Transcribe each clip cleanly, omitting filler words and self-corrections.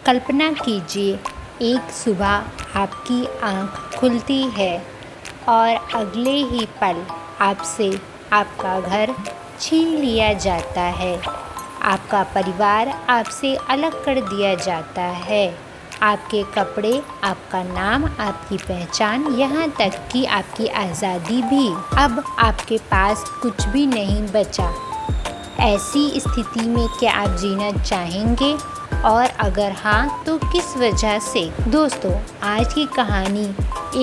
कल्पना कीजिए, एक सुबह आपकी आँख खुलती है और अगले ही पल आपसे आपका घर छीन लिया जाता है। आपका परिवार आपसे अलग कर दिया जाता है। आपके कपड़े, आपका नाम, आपकी पहचान, यहाँ तक कि आपकी आज़ादी भी। अब आपके पास कुछ भी नहीं बचा। ऐसी स्थिति में क्या आप जीना चाहेंगे? और अगर हाँ, तो किस वजह से? दोस्तों, आज की कहानी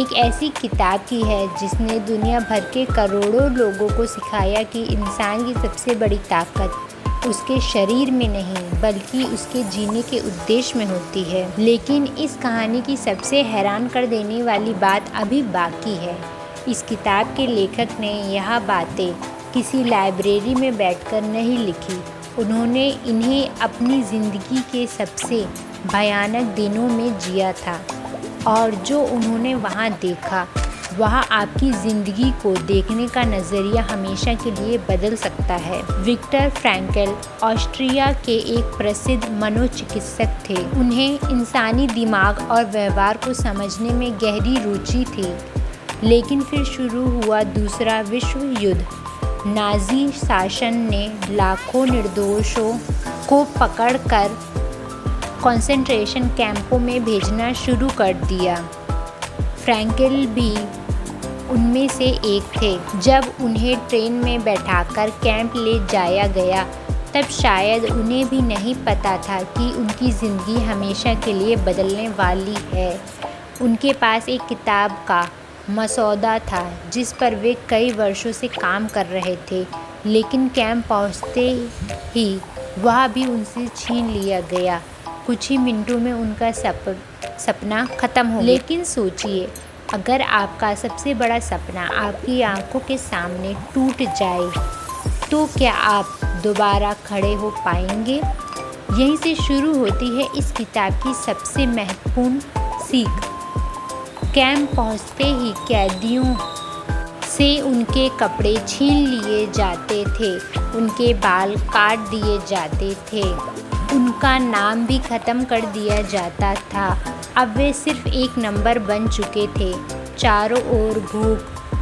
एक ऐसी किताब की है जिसने दुनिया भर के करोड़ों लोगों को सिखाया कि इंसान की सबसे बड़ी ताकत उसके शरीर में नहीं बल्कि उसके जीने के उद्देश्य में होती है। लेकिन इस कहानी की सबसे हैरान कर देने वाली बात अभी बाकी है। इस किताब के लेखक ने यह बातें किसी लाइब्रेरी में बैठकर नहीं लिखी। उन्होंने इन्हें अपनी ज़िंदगी के सबसे भयानक दिनों में जिया था, और जो उन्होंने वहाँ देखा वह आपकी ज़िंदगी को देखने का नज़रिया हमेशा के लिए बदल सकता है। विक्टर फ्रैंकल ऑस्ट्रिया के एक प्रसिद्ध मनोचिकित्सक थे। उन्हें इंसानी दिमाग और व्यवहार को समझने में गहरी रुचि थी। लेकिन फिर शुरू हुआ दूसरा विश्व युद्ध। नाज़ी शासन ने लाखों निर्दोषों को पकड़कर कंसंट्रेशन कैंपों में भेजना शुरू कर दिया। फ्रैंकल भी उनमें से एक थे। जब उन्हें ट्रेन में बैठाकर कैंप ले जाया गया, तब शायद उन्हें भी नहीं पता था कि उनकी ज़िंदगी हमेशा के लिए बदलने वाली है। उनके पास एक किताब का मसौदा था जिस पर वे कई वर्षों से काम कर रहे थे, लेकिन कैंप पहुंचते ही वह भी उनसे छीन लिया गया। कुछ ही मिनटों में उनका सपना ख़त्म हो गया। लेकिन सोचिए, अगर आपका सबसे बड़ा सपना आपकी आंखों के सामने टूट जाए, तो क्या आप दोबारा खड़े हो पाएंगे? यहीं से शुरू होती है इस किताब की सबसे महत्वपूर्ण सीख। कैंप पहुंचते ही कैदियों से उनके कपड़े छीन लिए जाते थे, उनके बाल काट दिए जाते थे, उनका नाम भी ख़त्म कर दिया जाता था। अब वे सिर्फ एक नंबर बन चुके थे। चारों ओर भूख,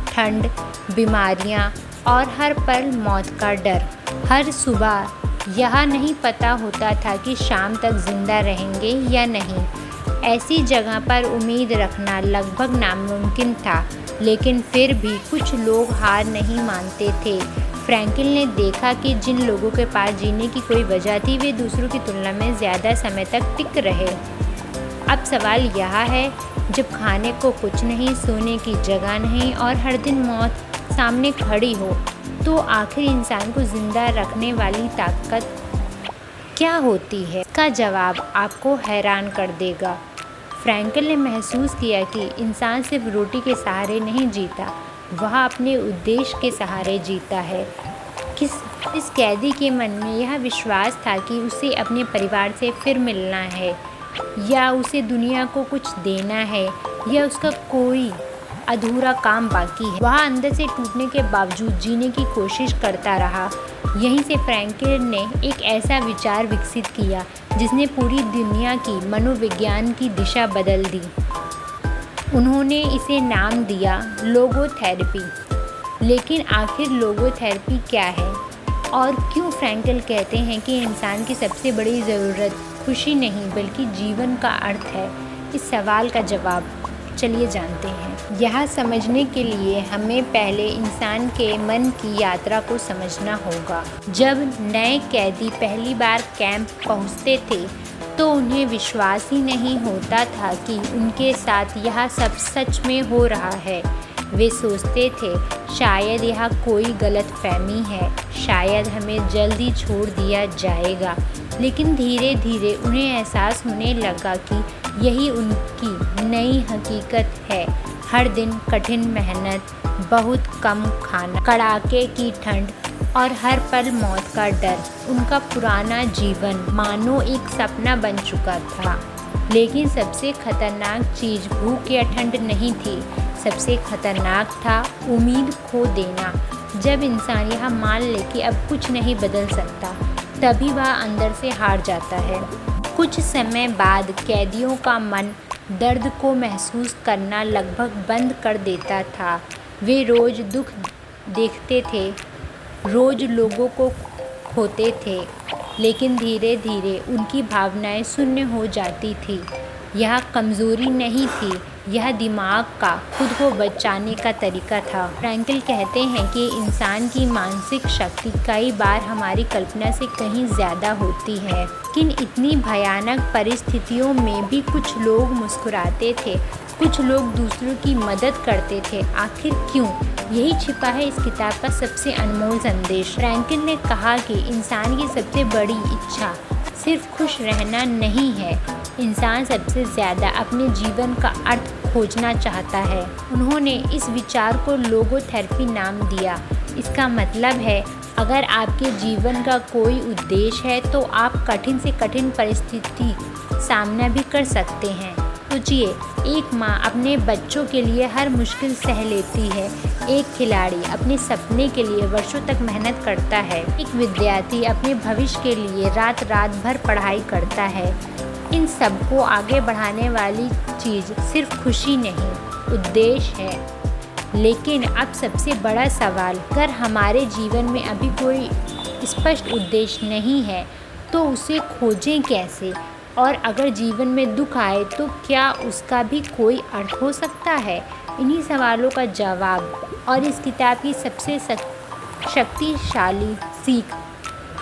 ठंड, बीमारियां और हर पल मौत का डर। हर सुबह यह नहीं पता होता था कि शाम तक जिंदा रहेंगे या नहीं। ऐसी जगह पर उम्मीद रखना लगभग नामुमकिन था, लेकिन फिर भी कुछ लोग हार नहीं मानते थे। फ्रैंकल ने देखा कि जिन लोगों के पास जीने की कोई वजह थी, वे दूसरों की तुलना में ज़्यादा समय तक टिक रहे। अब सवाल यह है, जब खाने को कुछ नहीं, सोने की जगह नहीं और हर दिन मौत सामने खड़ी हो, तो आखिर इंसान को ज़िंदा रखने वाली ताकत क्या होती है? इसका जवाब आपको हैरान कर देगा। फ्रैंकल ने महसूस किया कि इंसान सिर्फ रोटी के सहारे नहीं जीता, वह अपने उद्देश्य के सहारे जीता है। इस कैदी के मन में यह विश्वास था कि उसे अपने परिवार से फिर मिलना है, या उसे दुनिया को कुछ देना है, या उसका कोई अधूरा काम बाकी है। वह अंदर से टूटने के बावजूद जीने की कोशिश करता रहा। यहीं से फ्रैंकल ने एक ऐसा विचार विकसित किया जिसने पूरी दुनिया की मनोविज्ञान की दिशा बदल दी। उन्होंने इसे नाम दिया लोगोथेरेपी। लेकिन आखिर लोगोथेरेपी क्या है, और क्यों फ्रैंकल कहते हैं कि इंसान की सबसे बड़ी ज़रूरत खुशी नहीं बल्कि जीवन का अर्थ है? इस सवाल का जवाब चलिए जानते हैं। यह समझने के लिए हमें पहले इंसान के मन की यात्रा को समझना होगा। जब नए कैदी पहली बार कैंप पहुंचते थे, तो उन्हें विश्वास ही नहीं होता था कि उनके साथ यह सब सच में हो रहा है। वे सोचते थे, शायद यह कोई गलतफहमी है, शायद हमें जल्दी छोड़ दिया जाएगा। लेकिन धीरे धीरे उन्हें एहसास होने लगा कि यही उनकी नई हकीकत है। हर दिन कठिन मेहनत, बहुत कम खाना, कड़ाके की ठंड और हर पल मौत का डर। उनका पुराना जीवन मानो एक सपना बन चुका था। लेकिन सबसे खतरनाक चीज़ भूख या ठंड नहीं थी, सबसे खतरनाक था उम्मीद खो देना। जब इंसान यह मान ले कि अब कुछ नहीं बदल सकता, तभी वह अंदर से हार जाता है। कुछ समय बाद कैदियों का मन दर्द को महसूस करना लगभग बंद कर देता था। वे रोज़ दुख देखते थे, रोज़ लोगों को खोते थे, लेकिन धीरे धीरे उनकी भावनाएं शून्य हो जाती थी। यह कमज़ोरी नहीं थी, यह दिमाग का खुद को बचाने का तरीका था। फ्रैंकल कहते हैं कि इंसान की मानसिक शक्ति कई बार हमारी कल्पना से कहीं ज़्यादा होती है। लेकिन इतनी भयानक परिस्थितियों में भी कुछ लोग मुस्कुराते थे, कुछ लोग दूसरों की मदद करते थे। आखिर क्यों? यही छिपा है इस किताब का सबसे अनमोल संदेश। फ्रैंकल ने कहा कि इंसान की सबसे बड़ी इच्छा सिर्फ खुश रहना नहीं है, इंसान सबसे ज़्यादा अपने जीवन का अर्थ खोजना चाहता है। उन्होंने इस विचार को लोगोथेरेपी नाम दिया। इसका मतलब है अगर आपके जीवन का कोई उद्देश्य है तो आप कठिन से कठिन परिस्थिति सामना भी कर सकते हैं। सोचिए, एक माँ अपने बच्चों के लिए हर मुश्किल सह लेती है, एक खिलाड़ी अपने सपने के लिए वर्षों तक मेहनत करता है, एक विद्यार्थी अपने भविष्य के लिए रात रात भर पढ़ाई करता है। इन सबको आगे बढ़ाने वाली चीज़ सिर्फ खुशी नहीं, उद्देश्य है। लेकिन अब सबसे बड़ा सवाल, अगर हमारे जीवन में अभी कोई स्पष्ट उद्देश्य नहीं है तो उसे खोजें कैसे? और अगर जीवन में दुख आए तो क्या उसका भी कोई अर्थ हो सकता है? इन्हीं सवालों का जवाब और इस किताब की सबसे शक्तिशाली सीख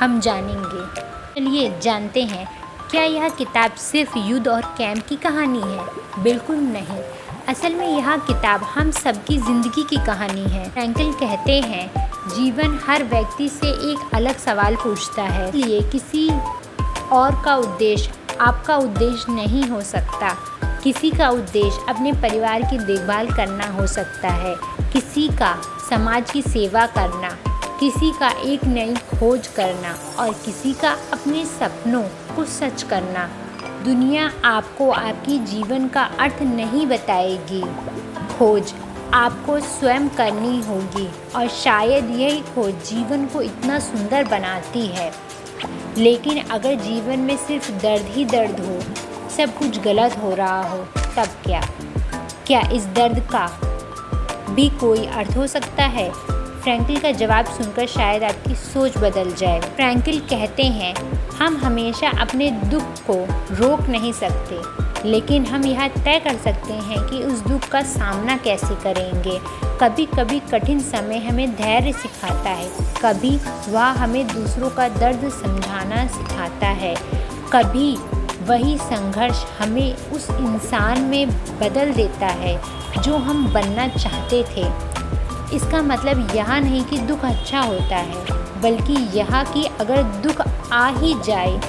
हम जानेंगे। चलिए जानते हैं, क्या यह किताब सिर्फ युद्ध और कैंप की कहानी है? बिल्कुल नहीं। असल में यह किताब हम सबकी ज़िंदगी की कहानी है। फ्रैंकल कहते हैं, जीवन हर व्यक्ति से एक अलग सवाल पूछता है, इसलिए किसी और का उद्देश्य आपका उद्देश्य नहीं हो सकता। किसी का उद्देश्य अपने परिवार की देखभाल करना हो सकता है, किसी का समाज की सेवा करना, किसी का एक नई खोज करना और किसी का अपने सपनों को सच करना। दुनिया आपको आपकी जीवन का अर्थ नहीं बताएगी, खोज आपको स्वयं करनी होगी और शायद यही खोज जीवन को इतना सुंदर बनाती है। लेकिन अगर जीवन में सिर्फ दर्द ही दर्द हो, सब कुछ गलत हो रहा हो, तब क्या? क्या इस दर्द का भी कोई अर्थ हो सकता है? फ्रैंकल का जवाब सुनकर शायद आपकी सोच बदल जाए। फ्रैंकल कहते हैं, हम हमेशा अपने दुख को रोक नहीं सकते, लेकिन हम यह तय कर सकते हैं कि उस दुख का सामना कैसे करेंगे। कभी कभी कठिन समय हमें धैर्य सिखाता है, कभी वह हमें दूसरों का दर्द समझाना सिखाता है, कभी वही संघर्ष हमें उस इंसान में बदल देता है जो हम बनना चाहते थे। इसका मतलब यह नहीं कि दुख अच्छा होता है, बल्कि यह कि अगर दुख आ ही जाए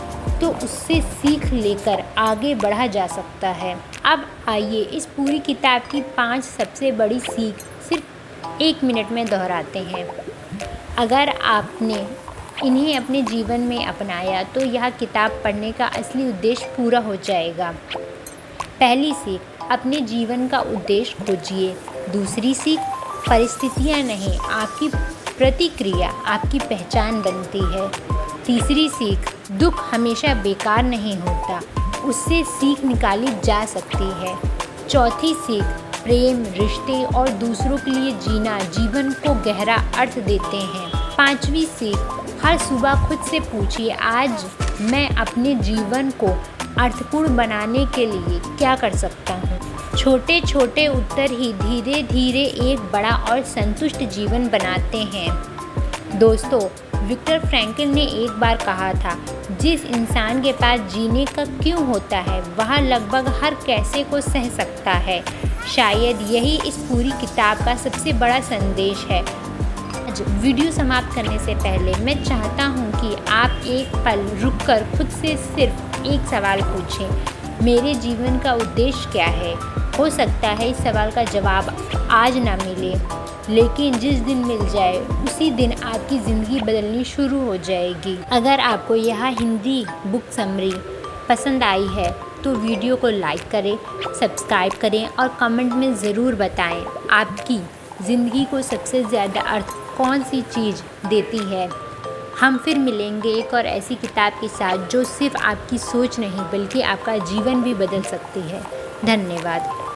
तो उससे सीख लेकर आगे बढ़ा जा सकता है। अब आइए इस पूरी किताब की 5 सबसे बड़ी सीख सिर्फ 1 मिनट में दोहराते हैं। अगर आपने इन्हें अपने जीवन में अपनाया तो यह किताब पढ़ने का असली उद्देश्य पूरा हो जाएगा। पहली सीख, अपने जीवन का उद्देश्य खोजिए। दूसरी सीख, परिस्थितियाँ नहीं, आपकी प्रतिक्रिया आपकी पहचान बनती है। तीसरी सीख, दुख हमेशा बेकार नहीं होता, उससे सीख निकाली जा सकती है। चौथी सीख, प्रेम, रिश्ते और दूसरों के लिए जीना जीवन को गहरा अर्थ देते हैं। पांचवी सीख, हर सुबह खुद से पूछिए, आज मैं अपने जीवन को अर्थपूर्ण बनाने के लिए क्या कर सकता हूँ। छोटे छोटे उत्तर ही धीरे धीरे एक बड़ा और संतुष्ट जीवन बनाते हैं। दोस्तों, विक्टर फ्रैंकल ने एक बार कहा था, जिस इंसान के पास जीने का क्यों होता है वह लगभग हर कैसे को सह सकता है। शायद यही इस पूरी किताब का सबसे बड़ा संदेश है। आज वीडियो समाप्त करने से पहले मैं चाहता हूँ कि आप एक पल रुककर खुद से सिर्फ एक सवाल पूछें, मेरे जीवन का उद्देश्य क्या है? हो सकता है इस सवाल का जवाब आज ना मिले, लेकिन जिस दिन मिल जाए उसी दिन आपकी ज़िंदगी बदलनी शुरू हो जाएगी। अगर आपको यह हिंदी बुक समरी पसंद आई है तो वीडियो को लाइक करें, सब्सक्राइब करें और कमेंट में ज़रूर बताएं आपकी ज़िंदगी को सबसे ज़्यादा अर्थ कौन सी चीज़ देती है। हम फिर मिलेंगे एक और ऐसी किताब के साथ जो सिर्फ़ आपकी सोच नहीं बल्कि आपका जीवन भी बदल सकती है। धन्यवाद।